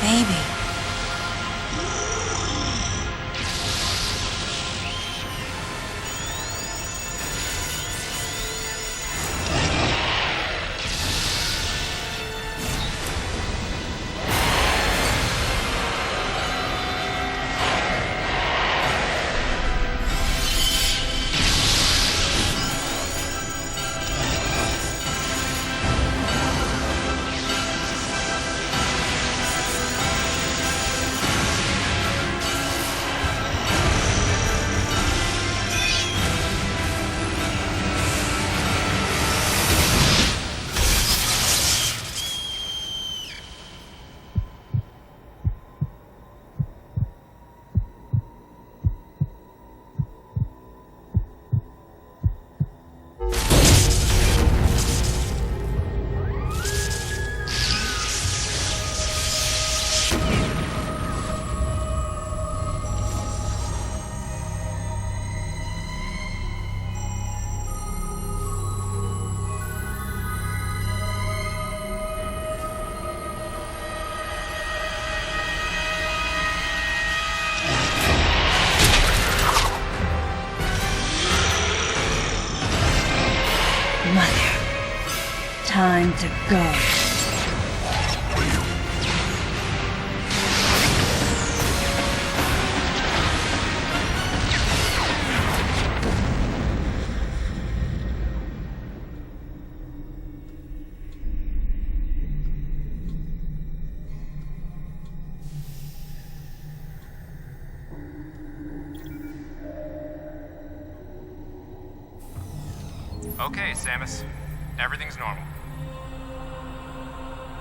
Baby. Mother, time to go. Okay, Samus. Everything's normal.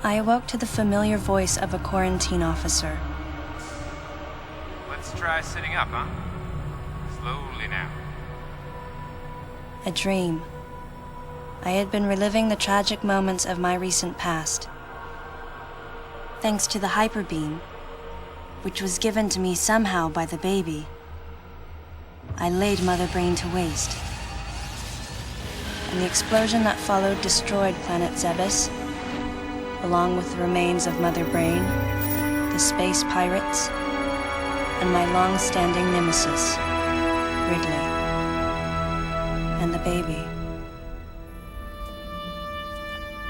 I awoke to the familiar voice of a quarantine officer. Let's try sitting up, huh? Slowly now. A dream. I had been reliving the tragic moments of my recent past. Thanks to the hyper beam, which was given to me somehow by the baby, I laid Mother Brain to waste. And the explosion that followed destroyed planet Zebes, along with the remains of Mother Brain, the space pirates, and my long-standing nemesis, Ridley, and the baby.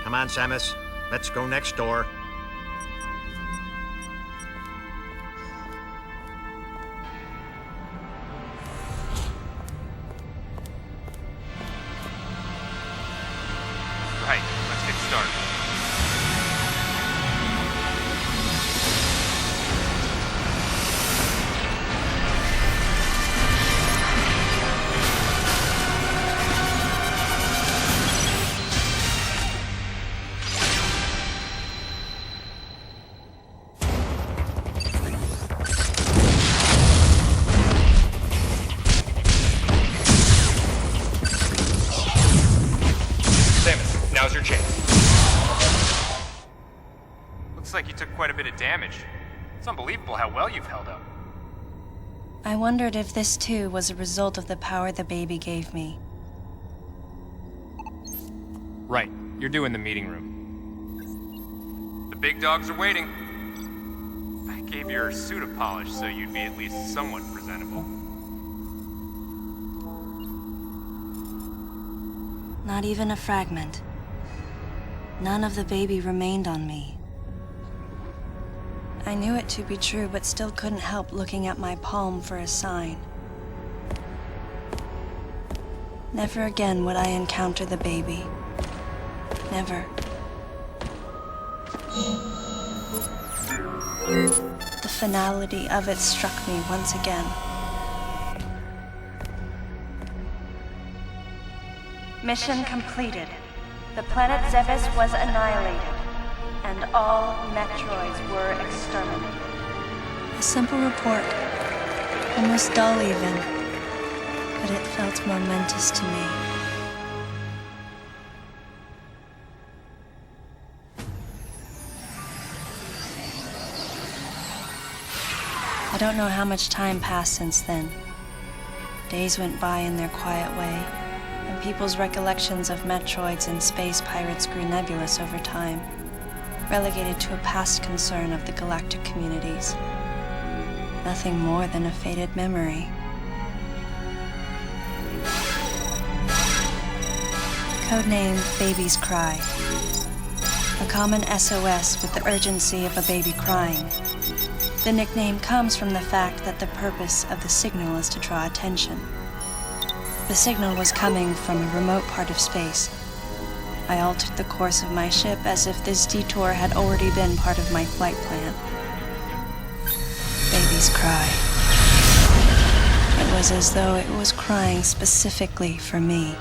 Come on, Samus. Let's go next door. Right, let's get started. Samus, now's your chance. Looks like you took quite a bit of damage. It's unbelievable how well you've held up. I wondered if this too was a result of the power the baby gave me. Right, you're due in the meeting room. The big dogs are waiting. I gave your suit a polish so you'd be at least somewhat presentable. Not even a fragment. None of the baby remained on me. I knew it to be true, but still couldn't help looking at my palm for a sign. Never again would I encounter the baby. Never. The finality of it struck me once again. Mission completed. The planet Zebes was annihilated, and all Metroids were exterminated. A simple report, almost dull even, but it felt momentous to me. I don't know how much time passed since then. Days went by in their quiet way, and people's recollections of Metroids and space pirates grew nebulous over time. relegated to a past concern of the galactic communities. Nothing more than a faded memory. Codename Baby's Cry. A common SOS with the urgency of a baby crying. The nickname comes from the fact that the purpose of the signal is to draw attention. The signal was coming from a remote part of space. I altered the course of my ship as if this detour had already been part of my flight plan. Baby's Cry. It was as though it was crying specifically for me.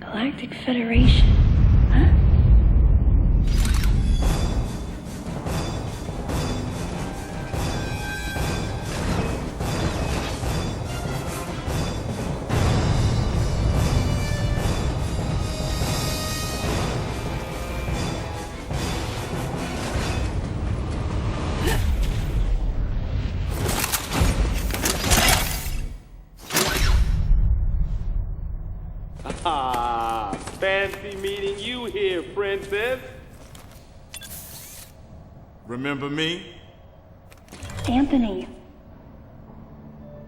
Galactic Federation, huh? Ah, fancy meeting you here, princess. Remember me? Anthony.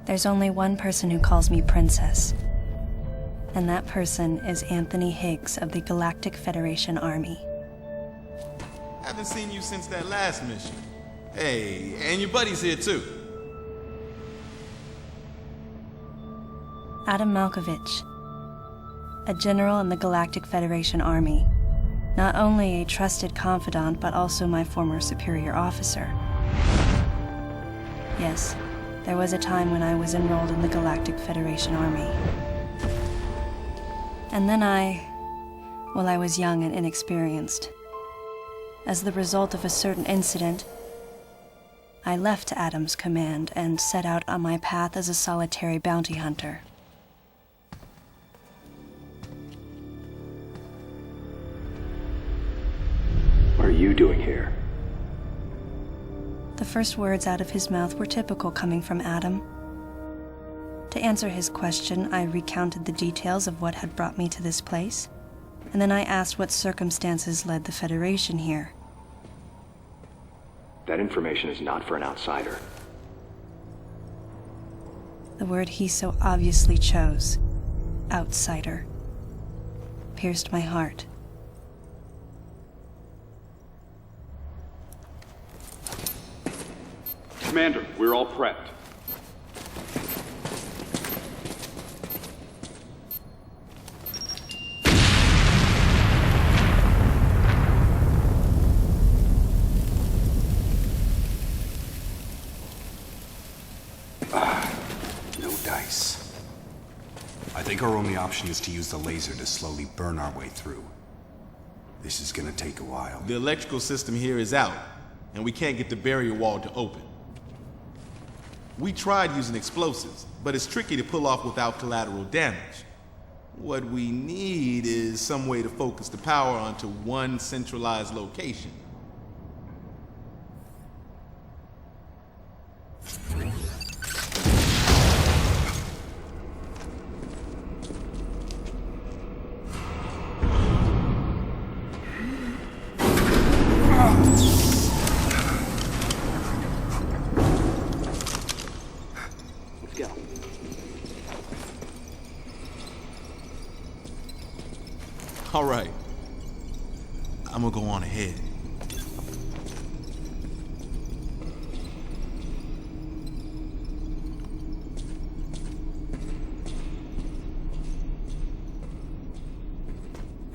There's only one person who calls me Princess. And that person is Anthony Higgs of the Galactic Federation Army. Haven't seen you since that last mission. Hey, and your buddy's here too. Adam Malkovich, a general in the Galactic Federation Army. Not only a trusted confidant, but also my former superior officer. Yes, there was a time when I was enrolled in the Galactic Federation Army. And then I was young and inexperienced. As the result of a certain incident, I left Adam's command and set out on my path as a solitary bounty hunter. What are you doing here? The first words out of his mouth were typical coming from Adam. To answer his question, I recounted the details of what had brought me to this place, and then I asked what circumstances led the Federation here. That information is not for an outsider. The word he so obviously chose, outsider, pierced my heart. Commander, we're all prepped. ice. I think our only option is to use the laser to slowly burn our way through. This is gonna take a while. The electrical system here is out, and we can't get the barrier wall to open. We tried using explosives, but it's tricky to pull off without collateral damage. What we need is some way to focus the power onto one centralized location. Let's go. All right. I'm gonna go on ahead.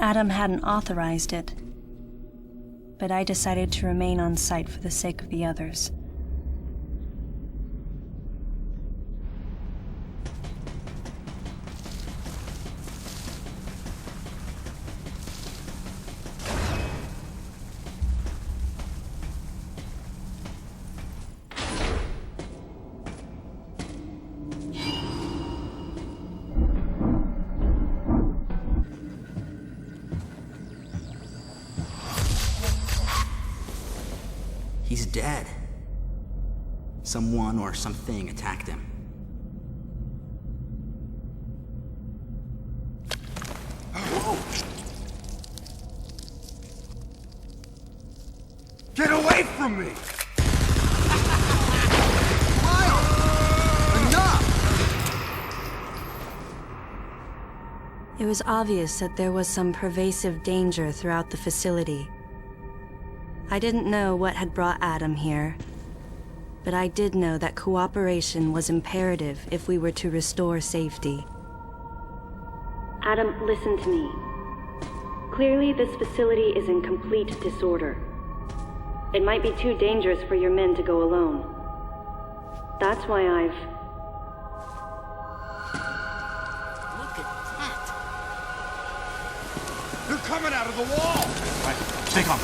Adam hadn't authorized it, but I decided to remain on site for the sake of the others. He's dead. Someone or something attacked him. Get away from me! It was obvious that there was some pervasive danger throughout the facility. I didn't know what had brought Adam here, but I did know that cooperation was imperative if we were to restore safety. Adam, listen to me. Clearly, this facility is in complete disorder. It might be too dangerous for your men to go alone. That's why I've... Look at that. They're coming out of the wall! Right, stay calm.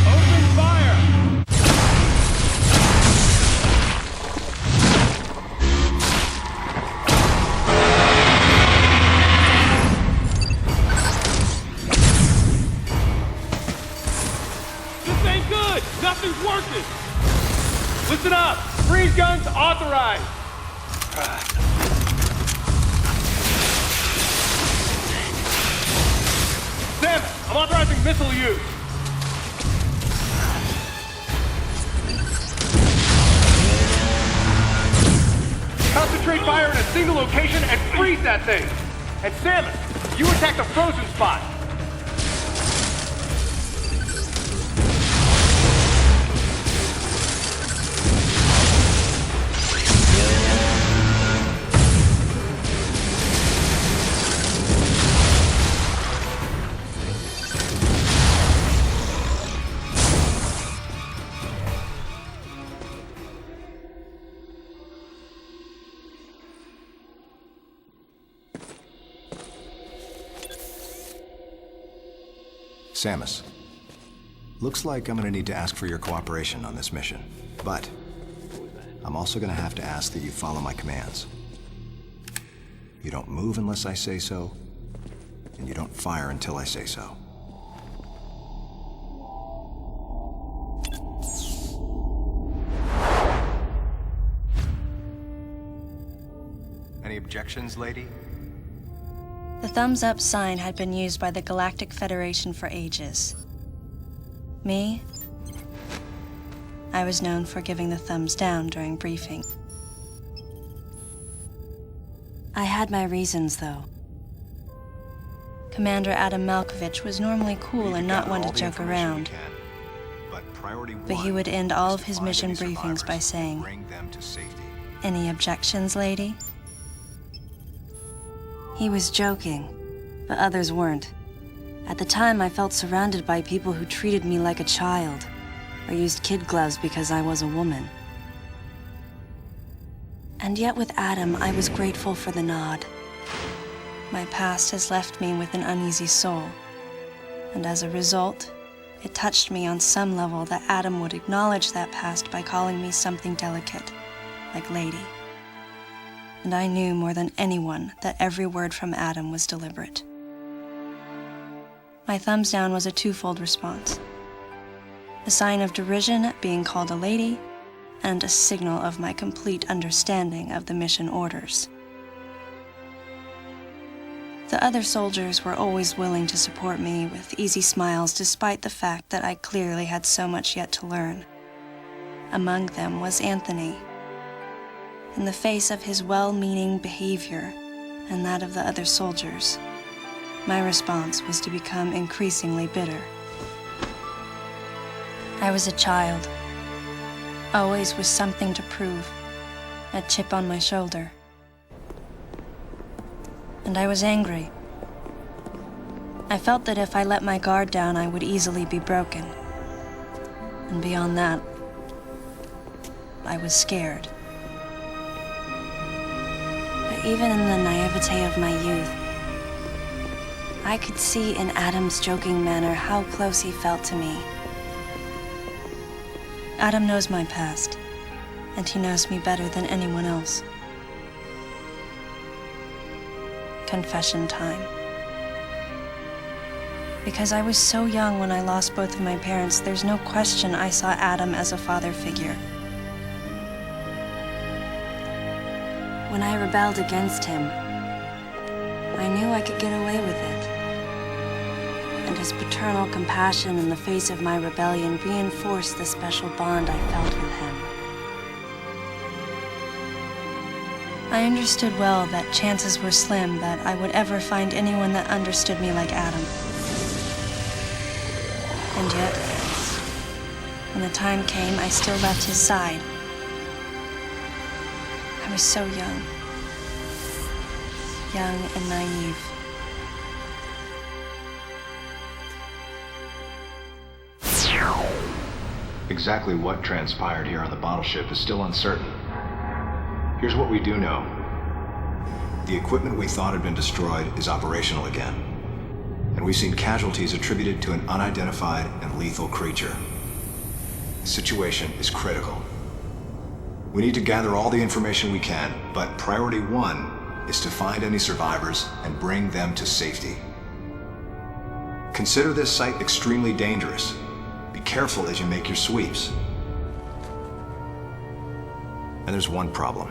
Open fire! This ain't good! Nothing's working! Listen up! Freeze guns authorized! Sam, I'm authorizing missile use! Concentrate fire in a single location and freeze that thing! And Salmon, you attack the frozen spot! Samus, looks like I'm gonna need to ask for your cooperation on this mission, but I'm also gonna have to ask that you follow my commands. You don't move unless I say so, and you don't fire until I say so. Any objections, lady? The thumbs up sign had been used by the Galactic Federation for ages. Me? I was known for giving the thumbs down during briefing. I had my reasons, though. Commander Adam Malkovich was normally cool and not one to joke around, but he would end all of his mission briefings by saying, "Any objections, lady?" He was joking, but others weren't. At the time, I felt surrounded by people who treated me like a child, or used kid gloves because I was a woman. And yet with Adam, I was grateful for the nod. My past has left me with an uneasy soul, and as a result, it touched me on some level that Adam would acknowledge that past by calling me something delicate, like lady. And I knew more than anyone that every word from Adam was deliberate. My thumbs down was a twofold response. A sign of derision at being called a lady, and a signal of my complete understanding of the mission orders. The other soldiers were always willing to support me with easy smiles despite the fact that I clearly had so much yet to learn. Among them was Anthony. In the face of his well-meaning behavior and that of the other soldiers, my response was to become increasingly bitter. I was a child, always with something to prove, a chip on my shoulder. And I was angry. I felt that if I let my guard down, I would easily be broken. And beyond that, I was scared. But even in the naivete of my youth, I could see in Adam's joking manner how close he felt to me. Adam knows my past, and he knows me better than anyone else. Confession time. Because I was so young when I lost both of my parents, there's no question I saw Adam as a father figure. When I rebelled against him, I knew I could get away with it. And his paternal compassion in the face of my rebellion reinforced the special bond I felt with him. I understood well that chances were slim that I would ever find anyone that understood me like Adam. And yet, when the time came, I still left his side. I was so young and naive. Exactly what transpired here on the bottle ship is still uncertain. Here's what we do know. The equipment we thought had been destroyed is operational again. And we've seen casualties attributed to an unidentified and lethal creature. The situation is critical. We need to gather all the information we can, but priority one is to find any survivors and bring them to safety. Consider this site extremely dangerous. Be careful as you make your sweeps. And there's one problem.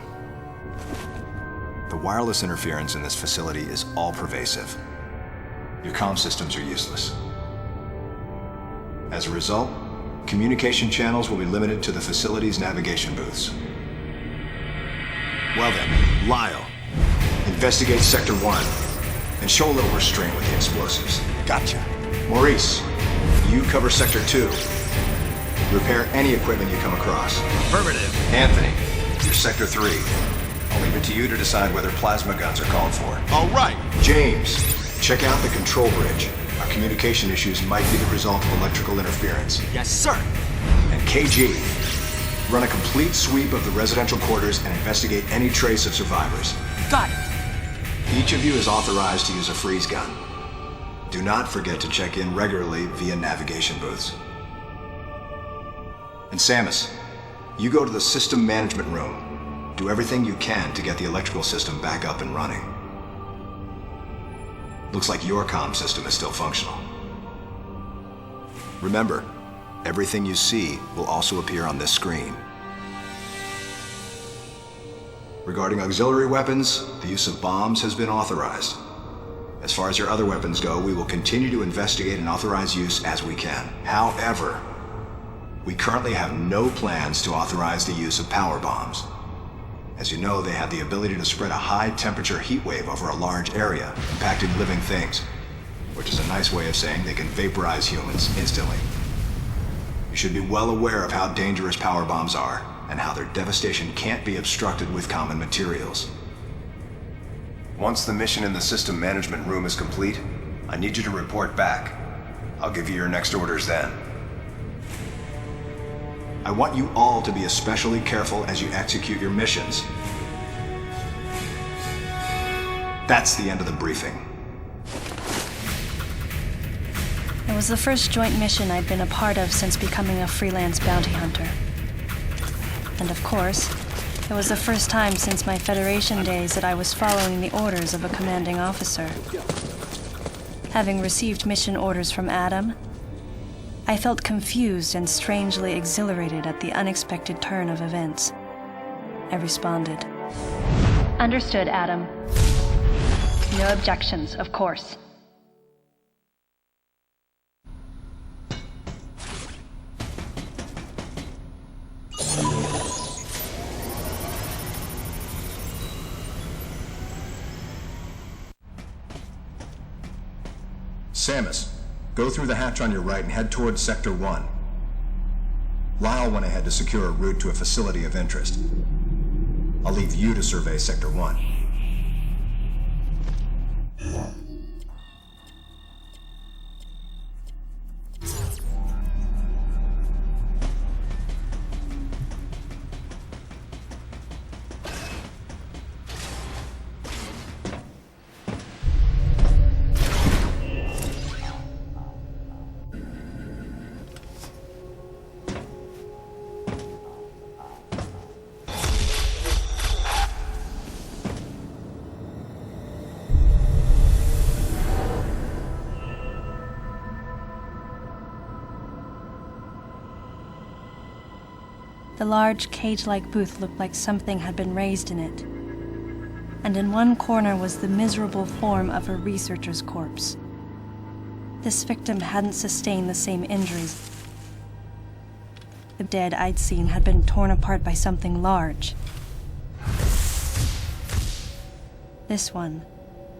The wireless interference in this facility is all-pervasive. Your comm systems are useless. As a result, communication channels will be limited to the facility's navigation booths. Well then, Lyle, investigate Sector 1 and show a little restraint with the explosives. Gotcha. Maurice, you cover Sector 2. Repair any equipment you come across. Affirmative. Anthony, you're Sector 3. I'll leave it to you to decide whether plasma guns are called for. All right. James, check out the control bridge. Our communication issues might be the result of electrical interference. Yes, sir. And KG, run a complete sweep of the residential quarters and investigate any trace of survivors. Got it. Each of you is authorized to use a freeze gun. Do not forget to check in regularly via navigation booths. And Samus, you go to the system management room. Do everything you can to get the electrical system back up and running. Looks like your comm system is still functional. Remember, everything you see will also appear on this screen. Regarding auxiliary weapons, the use of bombs has been authorized. As far as your other weapons go, we will continue to investigate and authorize use as we can. However, we currently have no plans to authorize the use of power bombs. As you know, they have the ability to spread a high-temperature heat wave over a large area, impacting living things, which is a nice way of saying they can vaporize humans instantly. You should be well aware of how dangerous power bombs are, and how their devastation can't be obstructed with common materials. Once the mission in the system management room is complete, I need you to report back. I'll give you your next orders then. I want you all to be especially careful as you execute your missions. That's the end of the briefing. It was the first joint mission I'd been a part of since becoming a freelance bounty hunter. And of course, it was the first time since my Federation days that I was following the orders of a commanding officer. Having received mission orders from Adam, I felt confused and strangely exhilarated at the unexpected turn of events. I responded. Understood, Adam. No objections, of course. Samus, go through the hatch on your right and head towards Sector 1. Lyle went ahead to secure a route to a facility of interest. I'll leave you to survey Sector 1. The large, cage-like booth looked like something had been raised in it. And in one corner was the miserable form of a researcher's corpse. This victim hadn't sustained the same injuries. The dead I'd seen had been torn apart by something large. This one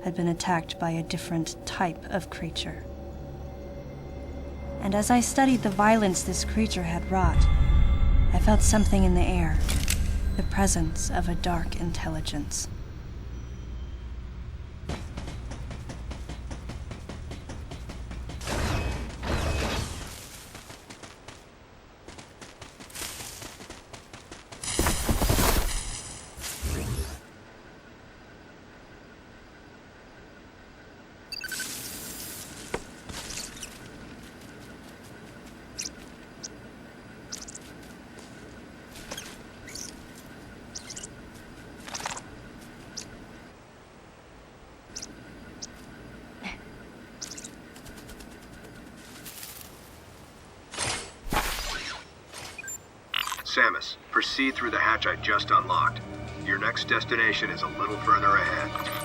had been attacked by a different type of creature. And as I studied the violence this creature had wrought, I felt something in the air, the presence of a dark intelligence. Samus, proceed through the hatch I just unlocked. Your next destination is a little further ahead.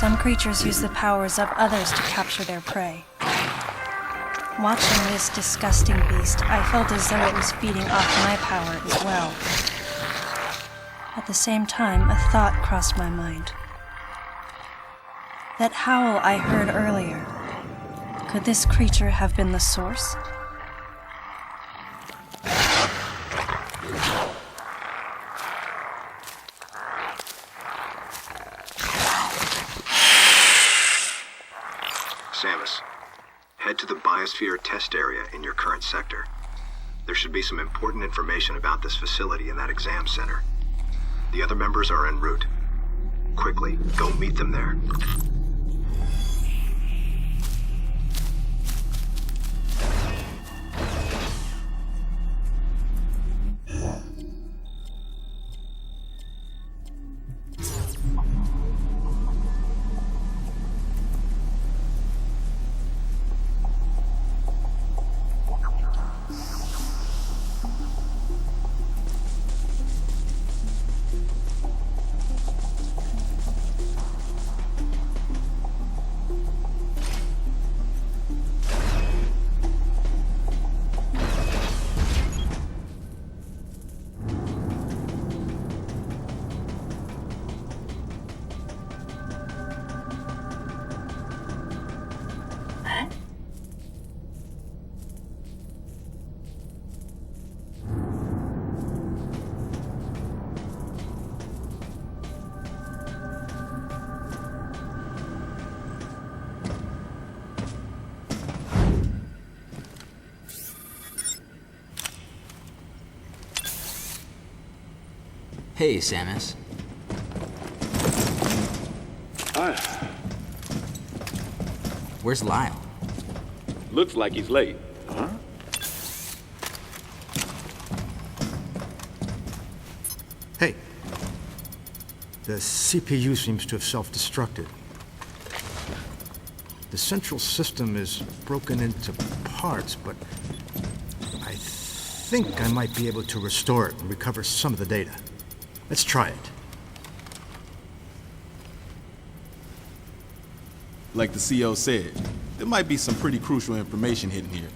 Some creatures use the powers of others to capture their prey. Watching this disgusting beast, I felt as though it was feeding off my power as well. At the same time, a thought crossed my mind. That howl I heard earlier, could this creature have been the source? Samus, head to the biosphere test area in your current sector. There should be some important information about this facility in that exam center. The other members are en route. Quickly, go meet them there. Hey, Samus. Hi. Where's Lyle? Looks like he's late. Huh? Hey. The CPU seems to have self-destructed. The central system is broken into parts, but I think I might be able to restore it and recover some of the data. Let's try it. Like the CO said, there might be some pretty crucial information hidden here.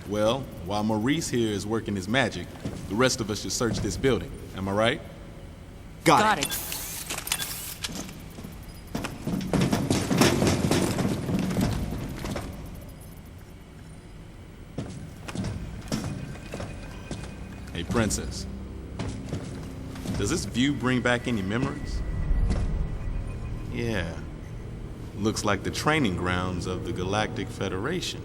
Well, while Maurice here is working his magic, the rest of us should search this building. Am I right? Got it. Hey, Princess. Does this view bring back any memories? Yeah. Looks like the training grounds of the Galactic Federation.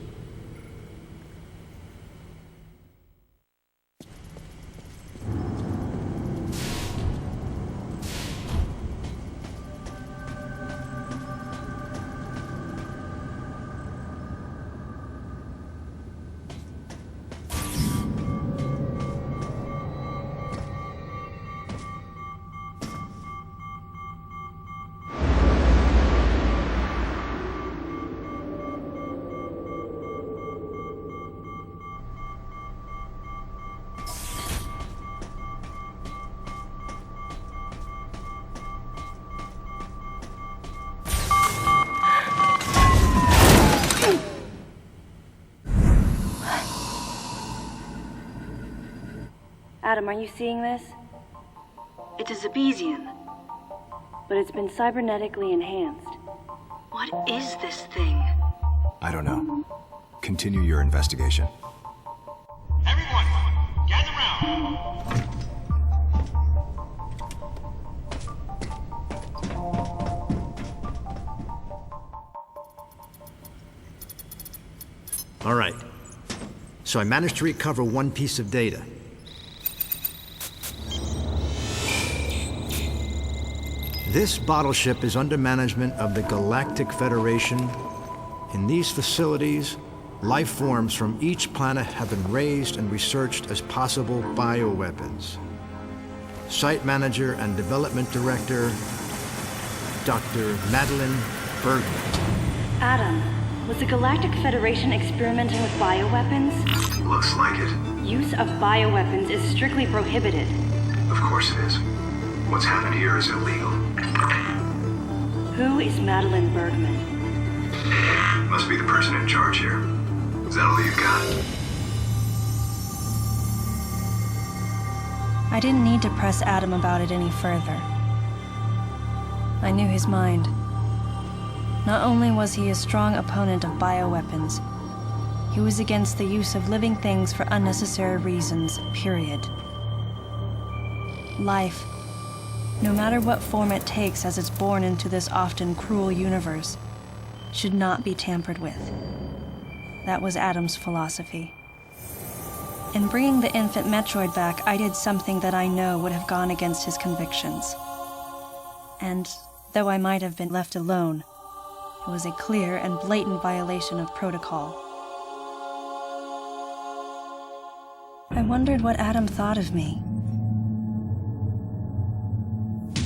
Adam, are you seeing this? It's a Zebesian, but it's been cybernetically enhanced. What is this thing? I don't know. Continue your investigation. Everyone, gather round. All right. So I managed to recover one piece of data. This bottle ship is under management of the Galactic Federation. In these facilities, life forms from each planet have been raised and researched as possible bioweapons. Site manager and development director, Dr. Madeline Bergman. Adam, was the Galactic Federation experimenting with bioweapons? Looks like it. Use of bioweapons is strictly prohibited. Of course it is. What's happened here is illegal. Who is Madeline Bergman? Must be the person in charge here. Is that all you got? I didn't need to press Adam about it any further. I knew his mind. Not only was he a strong opponent of bioweapons, he was against the use of living things for unnecessary reasons, period. Life, no matter what form it takes as it's born into this often cruel universe, should not be tampered with. That was Adam's philosophy. In bringing the infant Metroid back, I did something that I know would have gone against his convictions. And though I might have been left alone, it was a clear and blatant violation of protocol. I wondered what Adam thought of me.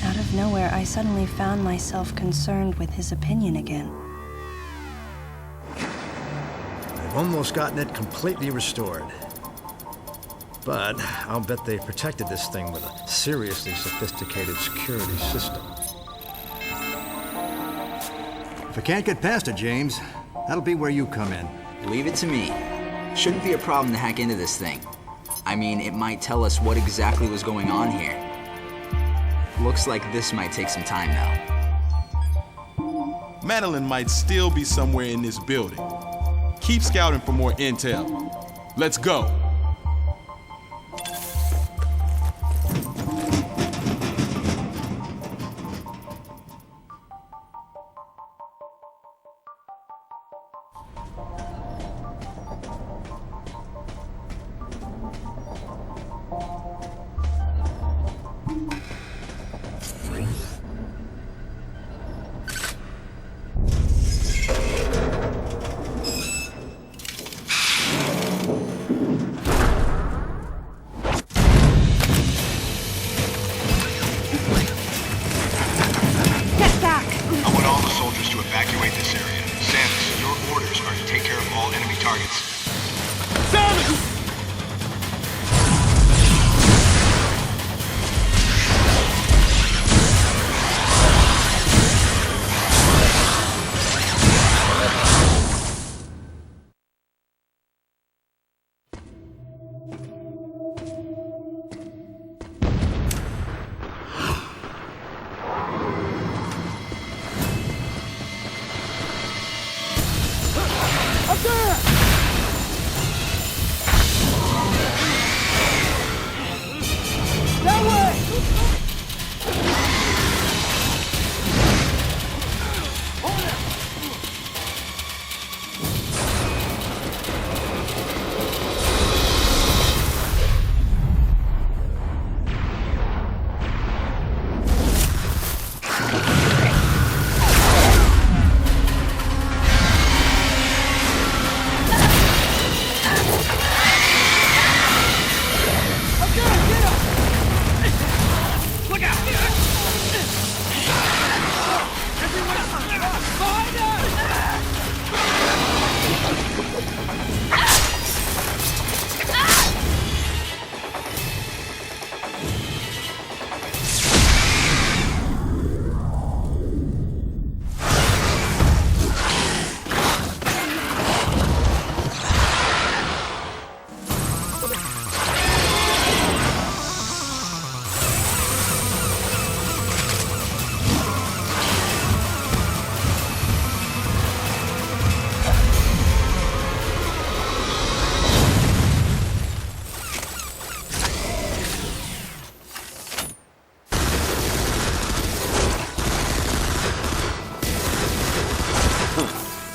Out of nowhere, I suddenly found myself concerned with his opinion again. I've almost gotten it completely restored. But I'll bet they protected this thing with a seriously sophisticated security system. If I can't get past it, James, that'll be where you come in. Leave it to me. Shouldn't be a problem to hack into this thing. I mean, it might tell us what exactly was going on here. Looks like this might take some time, though. Madeline might still be somewhere in this building. Keep scouting for more intel. Let's go.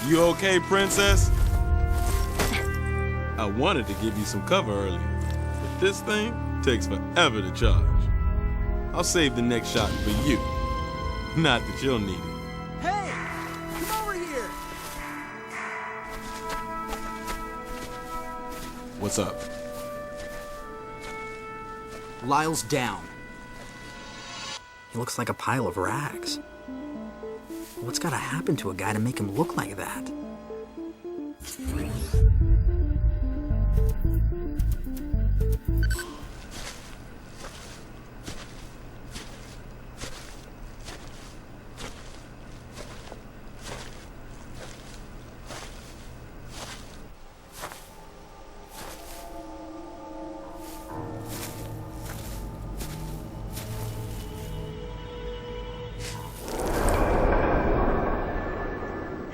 You okay, princess? I wanted to give you some cover earlier, but this thing takes forever to charge. I'll save the next shot for you. Not that you'll need it. Hey! Come over here! What's up? Lyle's down. He looks like a pile of rags. What's gotta happen to a guy to make him look like that?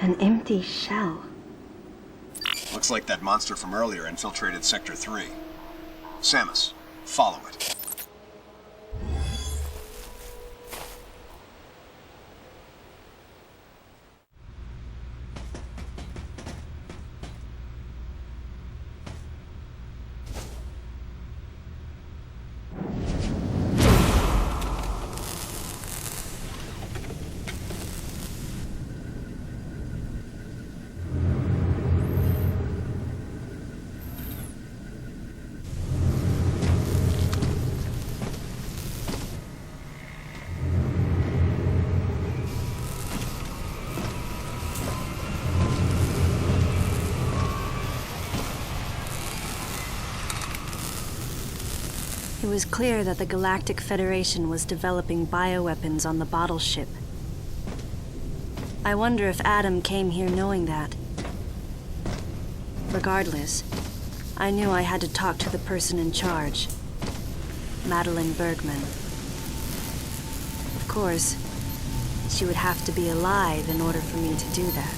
An empty shell. Looks like that monster from earlier infiltrated Sector 3. Samus, follow it. It was clear that the Galactic Federation was developing bioweapons on the bottle ship. I wonder if Adam came here knowing that. Regardless, I knew I had to talk to the person in charge, Madeline Bergman. Of course, she would have to be alive in order for me to do that.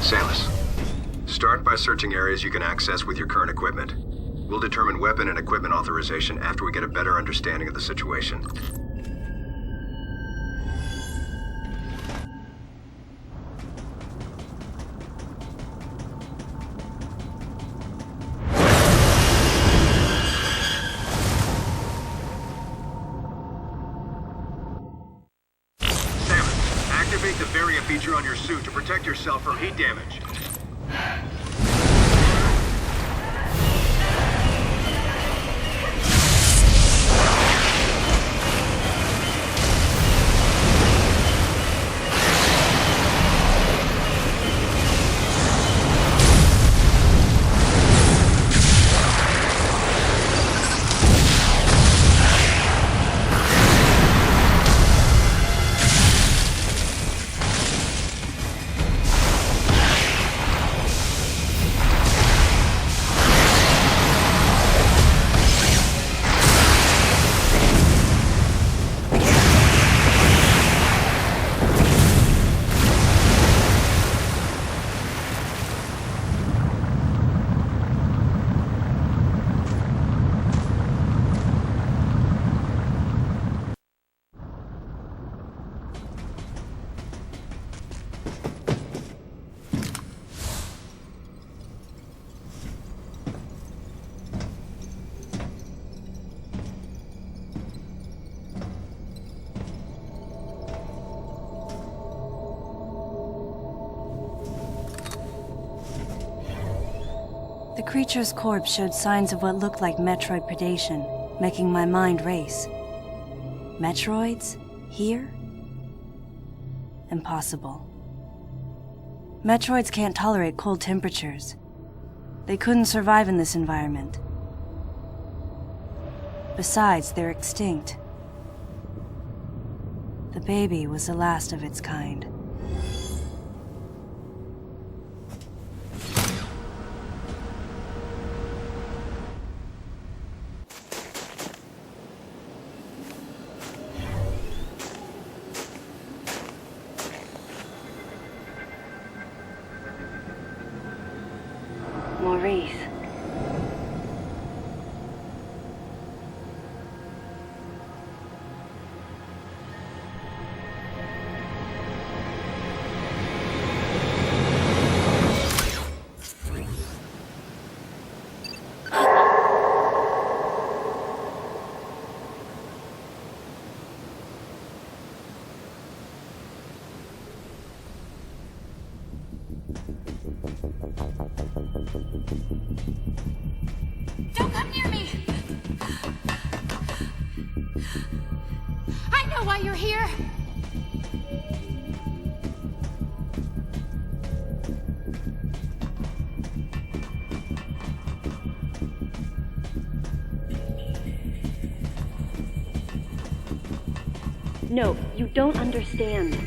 Samus, start by searching areas you can access with your current equipment. We'll determine weapon and equipment authorization after we get a better understanding of the situation. Samus, activate the Varia feature on your suit to protect yourself from heat damage. The creature's corpse showed signs of what looked like Metroid predation, making my mind race. Metroids? Here? Impossible. Metroids can't tolerate cold temperatures. They couldn't survive in this environment. Besides, they're extinct. The baby was the last of its kind. Maurice. Don't come near me! I know why you're here! No, you don't understand.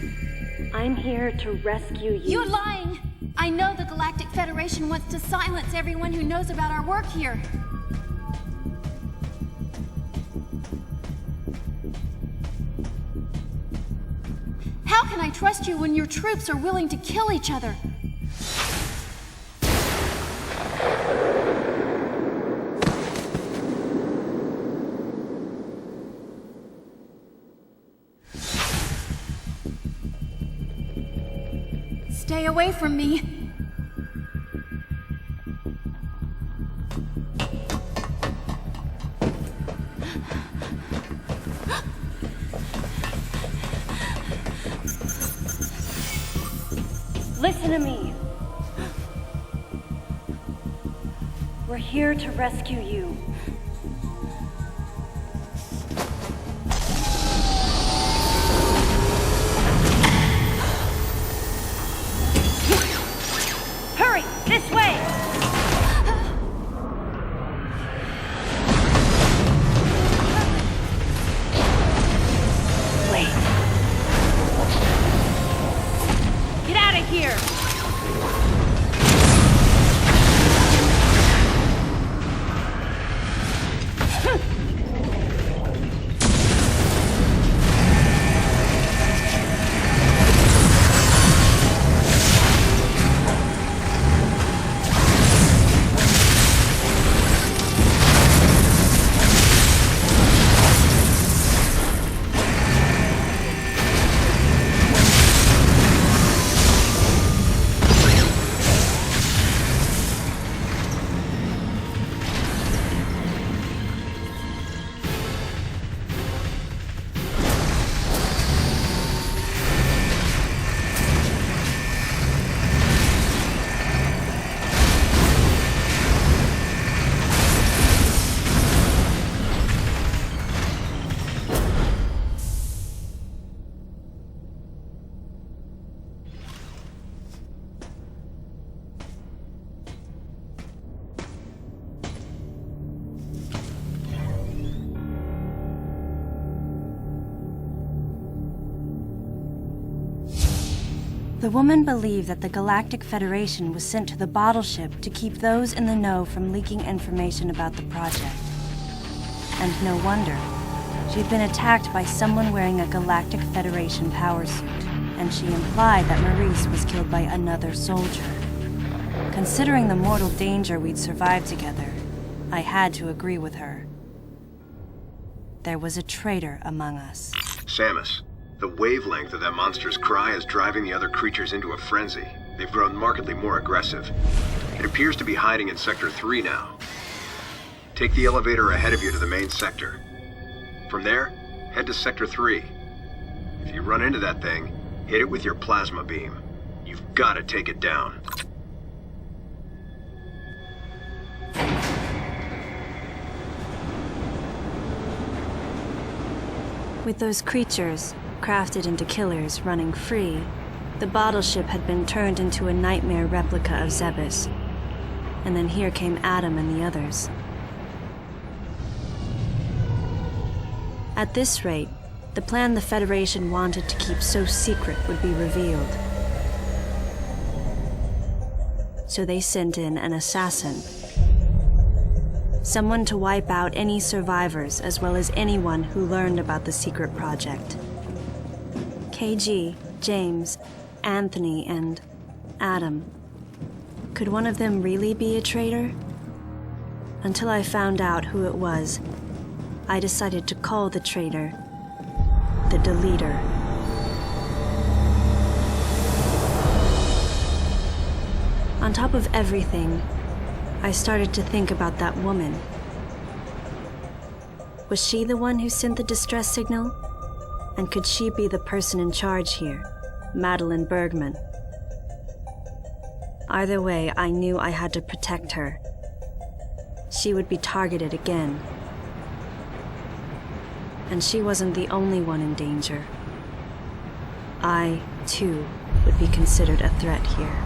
I'm here to rescue you. You're lying! I know the Galactic Federation wants to silence everyone who knows about our work here. How can I trust you when your troops are willing to kill each other? Stay away from me. Listen to me. We're here to rescue you. Hurry! This way! Wait. Get out of here! The woman believed that the Galactic Federation was sent to the bottle ship to keep those in the know from leaking information about the project. And no wonder. She'd been attacked by someone wearing a Galactic Federation power suit, and she implied that Maurice was killed by another soldier. Considering the mortal danger we'd survived together, I had to agree with her. There was a traitor among us. Samus, the wavelength of that monster's cry is driving the other creatures into a frenzy. They've grown markedly more aggressive. It appears to be hiding in Sector 3 now. Take the elevator ahead of you to the main sector. From there, head to Sector 3. If you run into that thing, hit it with your plasma beam. You've got to take it down. With those creatures, crafted into killers, running free, the bottle ship had been turned into a nightmare replica of Zebes. And then here came Adam and the others. At this rate, the plan the Federation wanted to keep so secret would be revealed. So they sent in an assassin. Someone to wipe out any survivors as well as anyone who learned about the secret project. KG, James, Anthony, and Adam. Could one of them really be a traitor? Until I found out who it was, I decided to call the traitor the Deleter. On top of everything, I started to think about that woman. Was she the one who sent the distress signal? And could she be the person in charge here, Madeline Bergman? Either way, I knew I had to protect her. She would be targeted again. And she wasn't the only one in danger. I, too, would be considered a threat here.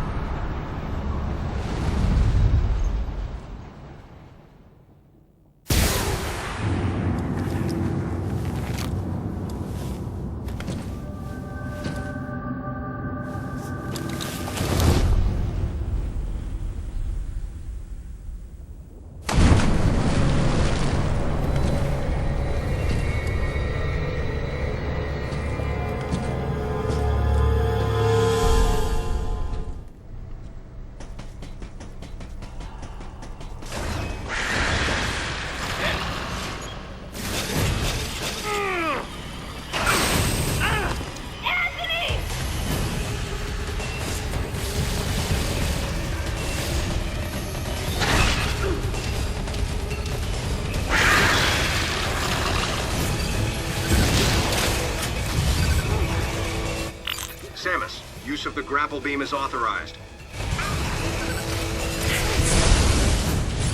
Use of the grapple beam is authorized.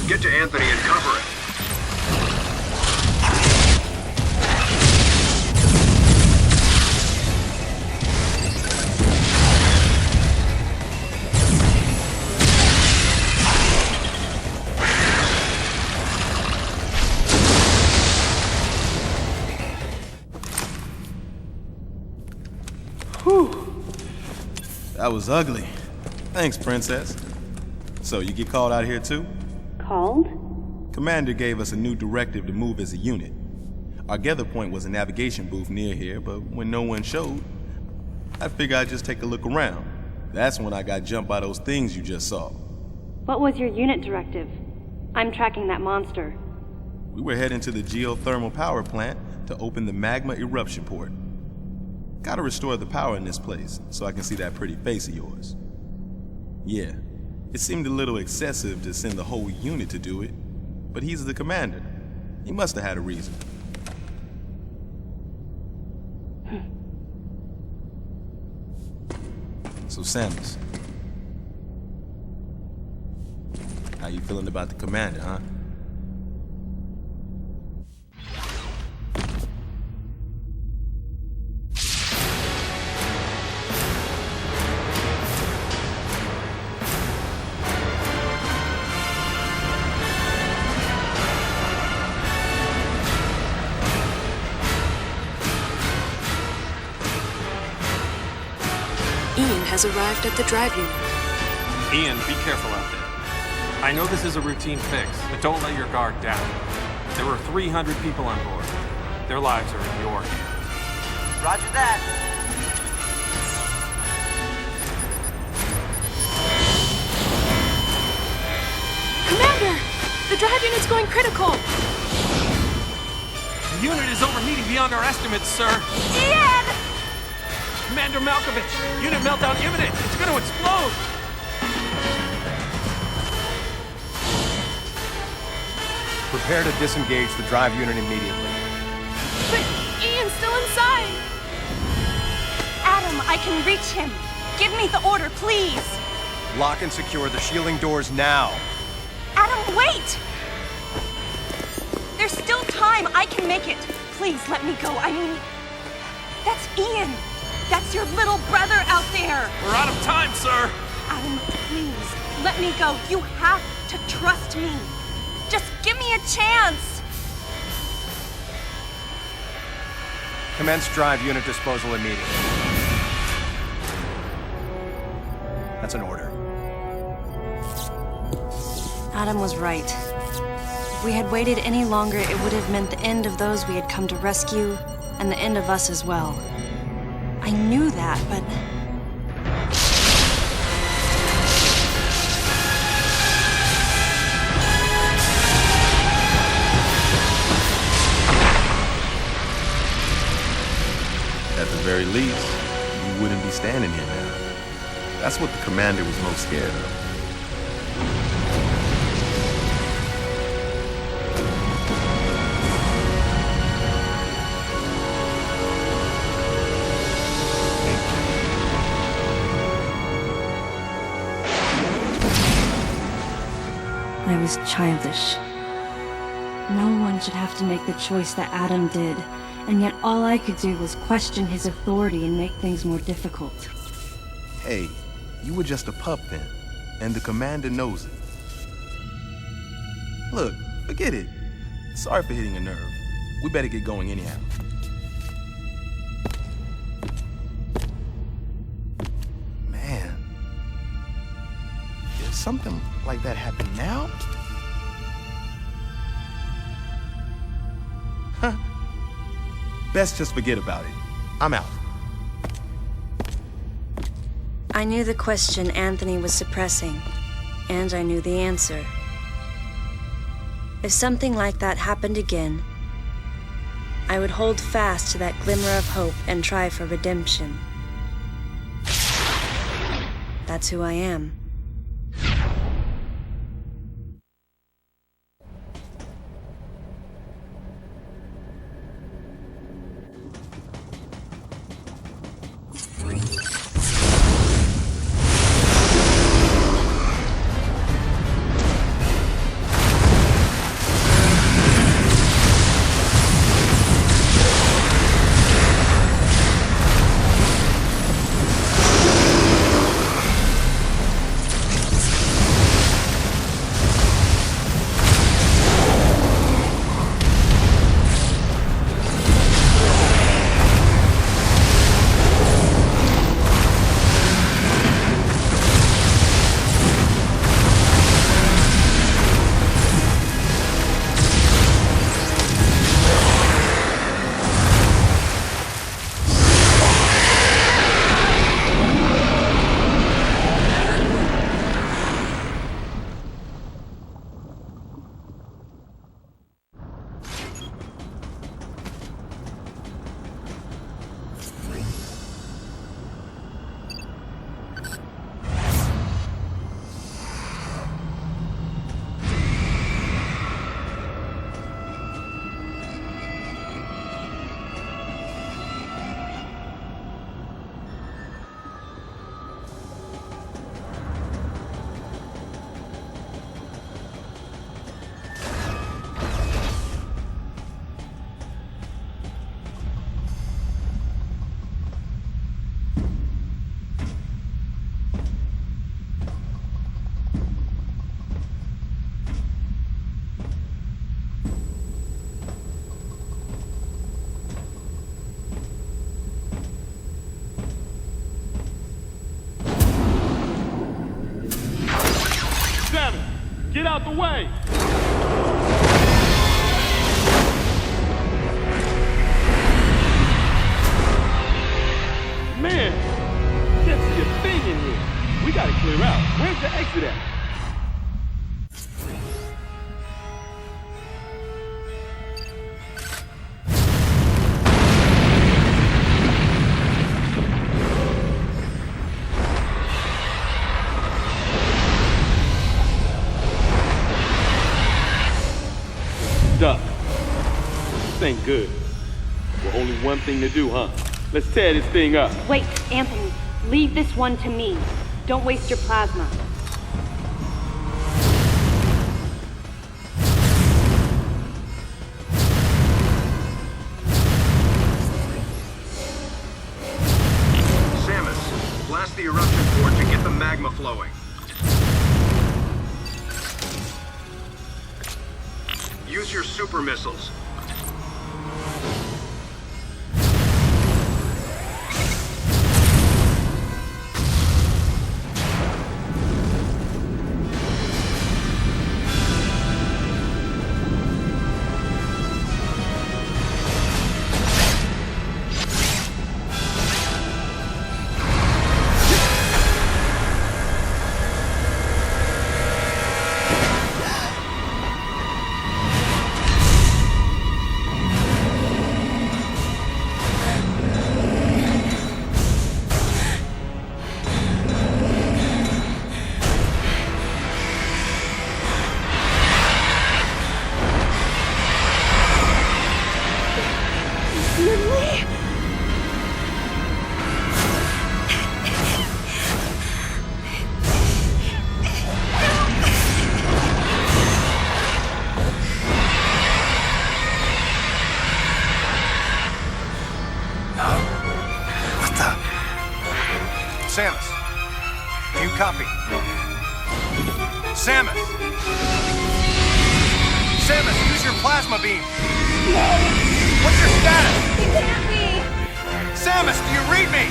Get to Anthony and cover it. That was ugly. Thanks, Princess. So, you get called out here too? Called? Commander gave us a new directive to move as a unit. Our gather point was a navigation booth near here, but when no one showed, I figured I'd just take a look around. That's when I got jumped by those things you just saw. What was your unit directive? I'm tracking that monster. We were heading to the geothermal power plant to open the magma eruption port. Gotta restore the power in this place so I can see that pretty face of yours. Yeah, it seemed a little excessive to send the whole unit to do it, but he's the commander. He must have had a reason. So, Samus, how you feeling about the commander, huh? Ian has arrived at the drive unit. Ian, be careful out there. I know this is a routine fix, but don't let your guard down. There were 300 people on board. Their lives are in your hands. Roger that. Commander! The drive unit's going critical! The unit is overheating beyond our estimates, sir. Ian! Commander Malkovich, unit meltdown imminent. It's going to explode. Prepare to disengage the drive unit immediately. But Ian's still inside! Adam, I can reach him. Give me the order, please. Lock and secure the shielding doors now. Adam, wait! There's still time. I can make it. Please let me go. I mean, that's Ian. That's your little brother out there. We're out of time, sir. Adam, please, let me go. You have to trust me. Just give me a chance. Commence drive unit disposal immediately. That's an order. Adam was right. If we had waited any longer, it would have meant the end of those we had come to rescue, and the end of us as well. I knew that, but... At the very least, you wouldn't be standing here now. That's what the commander was most scared of. I was childish. No one should have to make the choice that Adam did, and yet all I could do was question his authority and make things more difficult. Hey, you were just a pup then, and the commander knows it. Look, forget it. Sorry for hitting a nerve. We better get going anyhow. Man, did something like that happen now? Huh. Best just forget about it. I'm out. I knew the question Anthony was suppressing, and I knew the answer. If something like that happened again, I would hold fast to that glimmer of hope and try for redemption. That's who I am. Get out the way! Man, can't see a thing in here. We gotta clear out. Where's the exit at? Duck. This ain't good. Well, only one thing to do, huh? Let's tear this thing up. Wait, Anthony. Leave this one to me. Don't waste your plasma. Samus, blast the eruption port to get the magma flowing. Use your super missiles. Samus, do you copy? Samus! Samus, use your plasma beam! No! What's your status? He can't be! Samus, do you read me?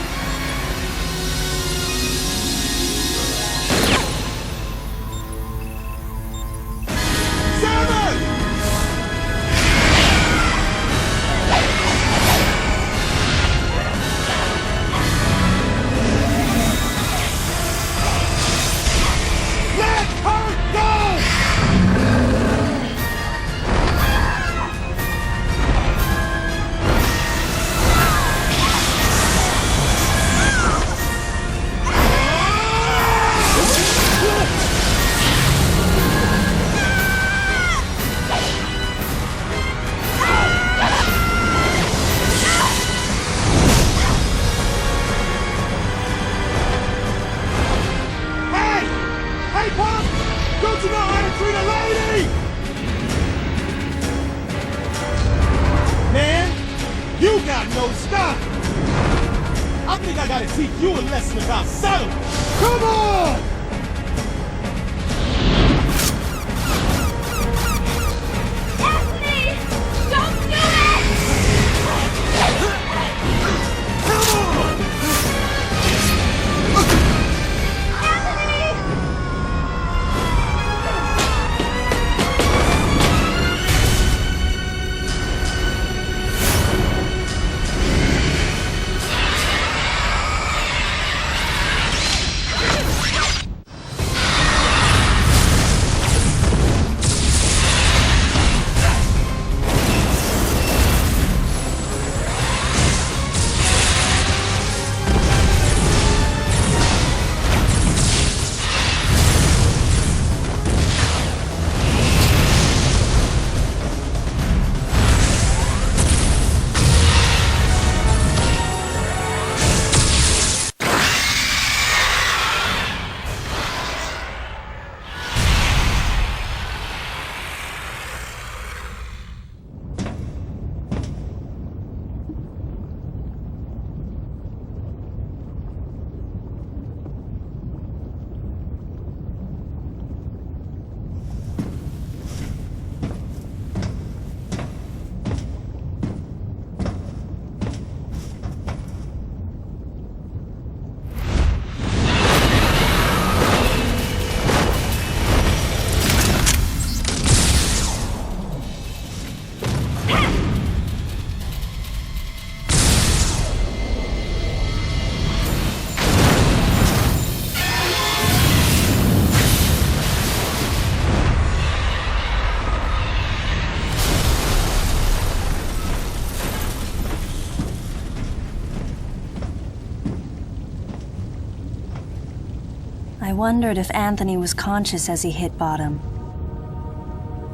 I wondered if Anthony was conscious as he hit bottom.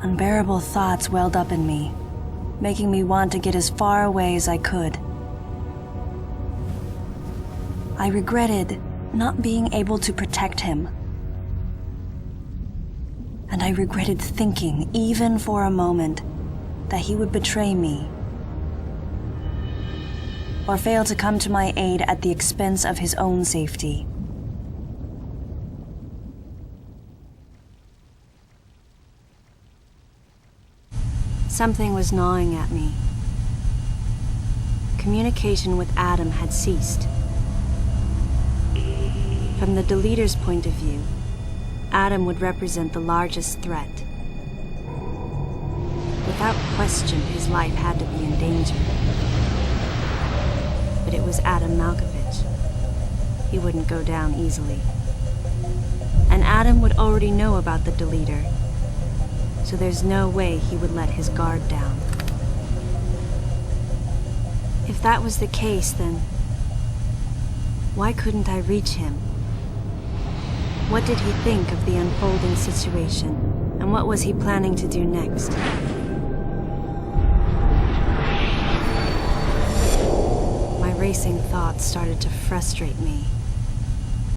Unbearable thoughts welled up in me, making me want to get as far away as I could. I regretted not being able to protect him. And I regretted thinking, even for a moment, that he would betray me or fail to come to my aid at the expense of his own safety. Something was gnawing at me. Communication with Adam had ceased. From the Deleter's point of view, Adam would represent the largest threat. Without question, his life had to be in danger. But it was Adam Malkovich. He wouldn't go down easily. And Adam would already know about the Deleter, so there's no way he would let his guard down. If that was the case, then why couldn't I reach him? What did he think of the unfolding situation, and what was he planning to do next? My racing thoughts started to frustrate me.